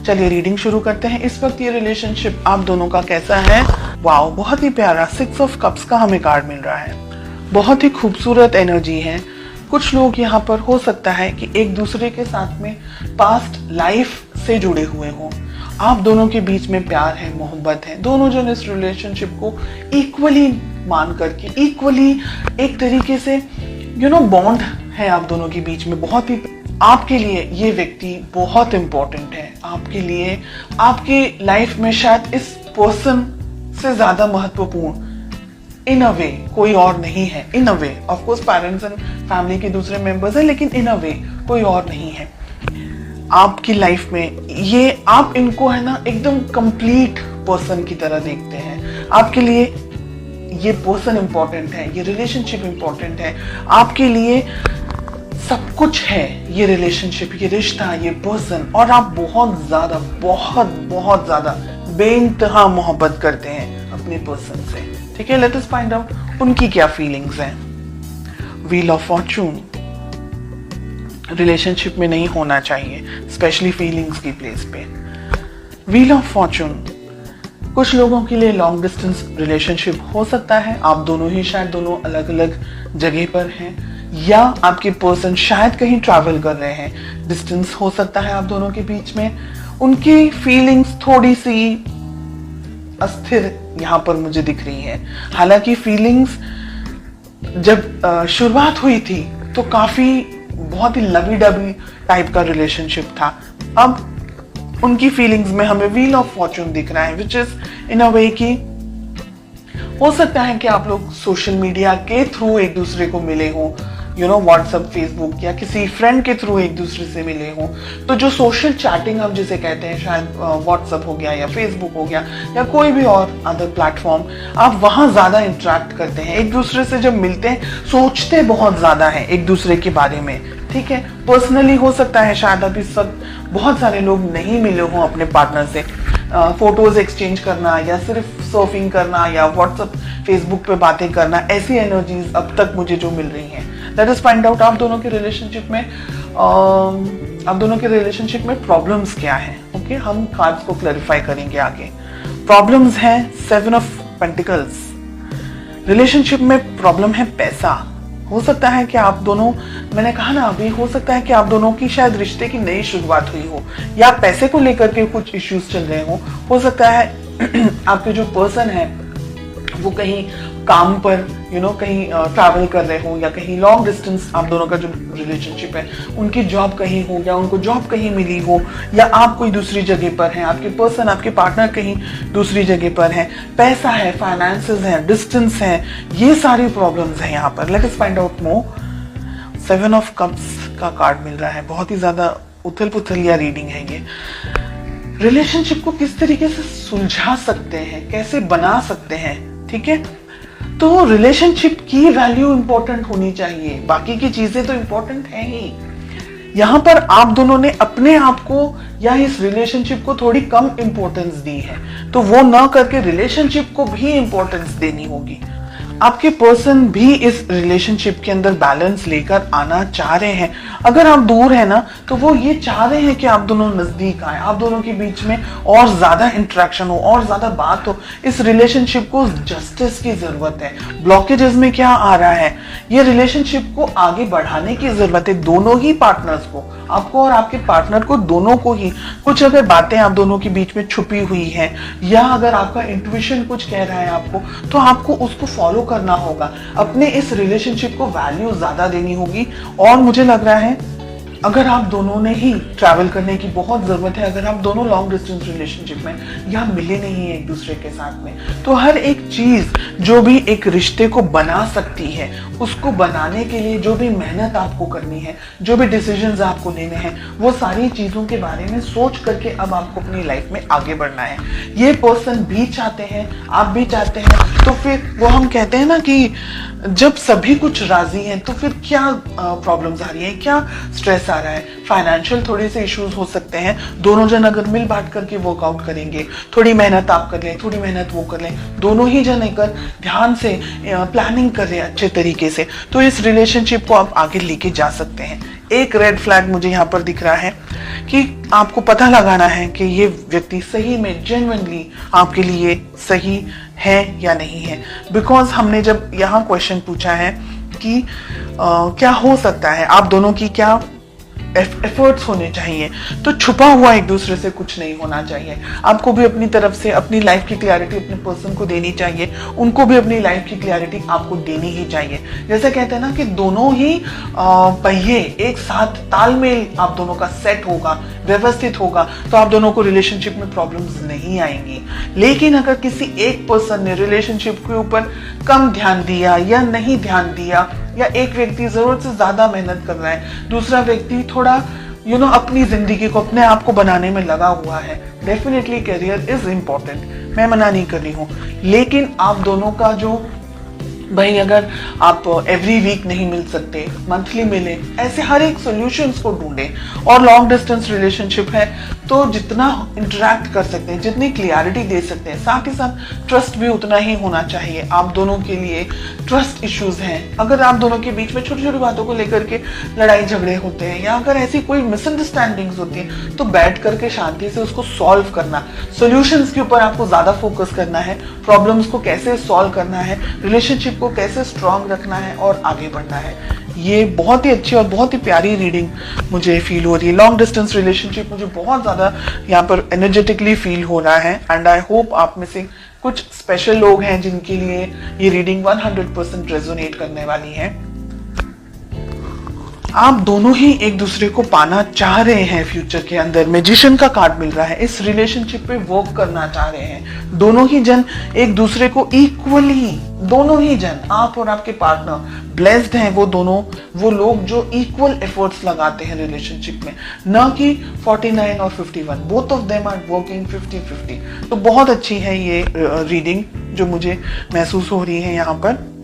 चलिए रीडिंग शुरू करते हैं। इस वक्त ये रिलेशनशिप आप दोनों का कैसा है? वाओ, बहुत ही प्यारा 6 ऑफ कप्स का हमें कार्ड मिल रहा है। बहुत ही खूबसूरत एनर्जी है। कुछ लोग यहाँ पर हो सकता है कि एक दूसरे के साथ में पास्ट लाइफ से जुड़े हुए हों। आप दोनों के बीच में प्यार है, मोहब्बत है। दोनों जन इस रिलेशनशिप को इक्वली मान करके, इक्वली एक तरीके से बॉन्ड है आप दोनों के बीच में। बहुत ही आपके लिए ये व्यक्ति बहुत इंपॉर्टेंट है। आपके लिए आपकी लाइफ में शायद इस पर्सन से ज्यादा महत्वपूर्ण इन अ वे कोई और नहीं है। In a way of course parents and family के दूसरे मेंबर्स हैं, लेकिन इन अ वे कोई और नहीं है आपकी लाइफ में। ये आप इनको है ना एकदम कंप्लीट पर्सन की तरह देखते हैं। आपके लिए ये पर्सन इंपॉर्टेंट है, ये रिलेशनशिप इंपॉर्टेंट है। आपके लिए सब कुछ है ये रिलेशनशिप, ये रिश्ता, ये पर्सन। और आप बहुत ज्यादा बहुत ज्यादा बेइंतहा मोहब्बत करते हैं अपने पर्सन से। ठीक है, लेट अस फाइंड आउट उनकी क्या फीलिंग्स हैं। व्हील ऑफ फॉर्चून रिलेशनशिप में नहीं होना चाहिए, स्पेशली फीलिंग्स की प्लेस पे। व्हील ऑफ फॉर्चून कुछ लोगों के लिए लॉन्ग डिस्टेंस रिलेशनशिप हो सकता है। आप दोनों ही शायद दोनों अलग अलग जगह पर हैं, या आपके पर्सन शायद कहीं ट्रैवल कर रहे हैं। डिस्टेंस हो सकता है आप दोनों के बीच में। उनकी फीलिंग्स थोड़ी सी अस्थिर यहाँ पर मुझे दिख रही है। हालांकि फीलिंग्स जब शुरुआत हुई थी तो काफी बहुत ही लवी डबी टाइप का रिलेशनशिप था। अब उनकी फीलिंग्स में हमें व्हील ऑफ फॉर्चून दिख रहा है, विच इज इन अ वे कि हो सकता है कि आप लोग सोशल मीडिया के थ्रू एक दूसरे को मिले हों, व्हाट्सएप, फेसबुक या किसी फ्रेंड के थ्रू एक दूसरे से मिले हों। तो जो सोशल चैटिंग हम जिसे कहते हैं, शायद व्हाट्सएप हो गया या फेसबुक हो गया या कोई भी और अदर प्लेटफॉर्म, आप वहां ज्यादा इंटरेक्ट करते हैं। एक दूसरे से जब मिलते हैं सोचते बहुत ज्यादा है एक दूसरे के बारे में। ठीक है, पर्सनली हो सकता है शायद अभी सब बहुत सारे लोग नहीं मिले हों अपने पार्टनर से। फोटोज एक्सचेंज करना या सिर्फ सर्फिंग करना या व्हाट्सएप, फेसबुक पे बातें करना, ऐसी एनर्जीज अब तक मुझे जो मिल रही हैं। लेट अस फाइंड आउट आप दोनों के रिलेशनशिप में प्रॉब्लम्स क्या हैं। ओके, हम कार्ड्स को क्लैरिफाई करेंगे आगे। प्रॉब्लम्स हैं 7 ऑफ पेंटिकल्स। रिलेशनशिप में प्रॉब्लम है पैसा। हो सकता है कि आप दोनों, मैंने कहा ना अभी, हो सकता है कि आप दोनों की शायद रिश्ते की नई शुरुआत हुई हो या पैसे को लेकर के कुछ इश्यूज चल रहे हो सकता है आपके जो पर्सन है वो कहीं काम पर कहीं ट्रैवल कर रहे हो, या कहीं लॉन्ग डिस्टेंस आप दोनों का जो रिलेशनशिप है, उनकी जॉब कहीं हो या उनको जॉब कहीं मिली हो, या आप कोई दूसरी जगह पर हैं, आपके पर्सन, आपके पार्टनर कहीं दूसरी जगह पर है। पैसा है, फाइनेंसेस है, डिस्टेंस है, ये सारी प्रॉब्लम्स हैं यहाँ पर। Let us find out more. 7 of cups का कार्ड मिल रहा है। बहुत ही ज्यादा उथल पुथल या रीडिंग है ये। रिलेशनशिप को किस तरीके से सुलझा सकते हैं, कैसे बना सकते हैं। ठीक है, तो रिलेशनशिप की वैल्यू इंपॉर्टेंट होनी चाहिए, बाकी की चीजें तो इंपॉर्टेंट है ही। यहां पर आप दोनों ने अपने आप को या इस रिलेशनशिप को थोड़ी कम इंपॉर्टेंस दी है, तो वो ना करके रिलेशनशिप को भी इंपॉर्टेंस देनी होगी। आपके पर्सन भी इस रिलेशनशिप के अंदर बैलेंस लेकर आना चाह रहे हैं। अगर आप दूर है ना, तो वो ये चाह रहे हैं कि आप दोनों नजदीक आए, आप दोनों के बीच में और ज्यादा इंटरेक्शन हो और ज्यादा बात हो। इस रिलेशनशिप को जस्टिस की जरूरत है। ब्लॉकेजेस में क्या आ रहा है, ये रिलेशनशिप को आगे बढ़ाने की जरूरत है। दोनों ही पार्टनर्स को, आपको और आपके पार्टनर को, दोनों को ही कुछ अगर बातें आप दोनों के बीच में छुपी हुई हैं, या अगर आपका इंट्यूशन कुछ कह रहा है आपको, तो आपको उसको फॉलो करना होगा। अपने इस रिलेशनशिप को वैल्यू ज्यादा देनी होगी। और मुझे लग रहा है अगर आप दोनों ने ही ट्रैवल करने की बहुत जरूरत है, अगर आप दोनों लॉन्ग डिस्टेंस रिलेशनशिप में या मिले नहीं है एक दूसरे के साथ में, तो हर एक चीज जो भी एक रिश्ते को बना सकती है, उसको बनाने के लिए जो भी मेहनत आपको करनी है, जो भी डिसीजंस आपको लेने हैं, वो सारी चीजों के बारे में सोच करके अब आपको अपनी लाइफ में आगे बढ़ना है। ये पर्सन भी चाहते हैं, आप भी चाहते हैं, तो फिर वो हम कहते हैं ना कि जब सभी कुछ राजी हैं, तो फिर क्या प्रॉब्लम्स आ रही है, क्या स्ट्रेस आ आ रहा है। फाइनेंशियल थोड़े से इश्यूज हो सकते हैं, दोनों जन अगर मिल बांट करके वर्कआउट करेंगे, थोड़ी मेहनत आप कर लें, थोड़ी मेहनत वो कर लें, दोनों ही जन अगर ध्यान से प्लानिंग करें अच्छे तरीके से, तो इस रिलेशनशिप को आप आगे लेके जा सकते हैं। एक रेड फ्लैग मुझे यहाँ पर दिख रहा है कि आपको पता लगाना है कि ये व्यक्ति सही में जेन्युइनली आपके लिए सही है या नहीं है। बिकॉज हमने जब यहाँ क्वेश्चन पूछा है कि क्या हो सकता है, आप दोनों की क्या एफर्ट्स होने चाहिए, तो छुपा हुआ एक दूसरे से कुछ नहीं होना चाहिए। आपको भी अपनी तरफ से अपनी लाइफ की क्लैरिटी अपने पर्सन को देनी चाहिए, उनको भी अपनी लाइफ की क्लैरिटी आपको देनी ही चाहिए। जैसे कहते हैं ना कि दोनों ही पहिए एक साथ तालमेल आप दोनों का सेट होगा, व्यवस्थित होगा, तो आप दोनों को रिलेशनशिप में प्रॉब्लम्स नहीं आएंगी। लेकिन अगर किसी एक पर्सन ने रिलेशनशिप के ऊपर कम ध्यान दिया या नहीं ध्यान दिया, या एक व्यक्ति जरूरत से ज्यादा मेहनत कर रहा है, दूसरा व्यक्ति थोड़ा अपनी जिंदगी को, अपने आप को बनाने में लगा हुआ है, डेफिनेटली करियर इज इम्पोर्टेंट, मैं मना नहीं कर रही हूँ। लेकिन आप दोनों का जो भाई, अगर आप एवरी वीक नहीं मिल सकते, मंथली मिले, ऐसे हर एक सॉल्यूशंस को ढूंढें। और लॉन्ग डिस्टेंस रिलेशनशिप है तो जितना इंटरेक्ट कर सकते हैं, जितनी क्लियरिटी दे सकते हैं, साथ ही साथ ट्रस्ट भी उतना ही होना चाहिए। आप दोनों के लिए ट्रस्ट इश्यूज हैं, अगर आप दोनों के बीच में छोटी छोटी बातों को लेकर के लड़ाई झगड़े होते हैं, या अगर ऐसी कोई मिसअंडरस्टैंडिंग्स होती हैं, तो बैठ करके शांति से उसको सॉल्व करना। सॉल्यूशंस के ऊपर आपको ज्यादा फोकस करना है, प्रॉब्लम्स को कैसे सॉल्व करना है, रिलेशनशिप को कैसे स्ट्रांग रखना है और आगे बढ़ना है। ये बहुत ही अच्छी और बहुत ही प्यारी रीडिंग मुझे फील हो रही है। लॉन्ग डिस्टेंस रिलेशनशिप मुझे बहुत ज्यादा यहाँ पर एनर्जेटिकली फील हो रहा है, एंड आई होप आप में से कुछ स्पेशल लोग हैं जिनके लिए ये रीडिंग 100% रेजोनेट करने वाली है। आप दोनों ही एक दूसरे को पाना चाह रहे हैं फ्यूचर के अंदर, मैजिशियन का कार्ड मिल रहा है, इस रिलेशनशिप पे वर्क करना चाह रहे हैं। दोनों ही जन एक दूसरे को इक्वली, दोनों ही जन, आप और आपके पार्टनर ब्लेस्ड हैं, वो दोनों वो लोग जो इक्वल एफर्ट्स लगाते हैं रिलेशनशिप में, न कि 49 और 51, both of them are working 50-50। तो बहुत अच्छी है ये रीडिंग जो मुझे महसूस हो रही है यहाँ पर।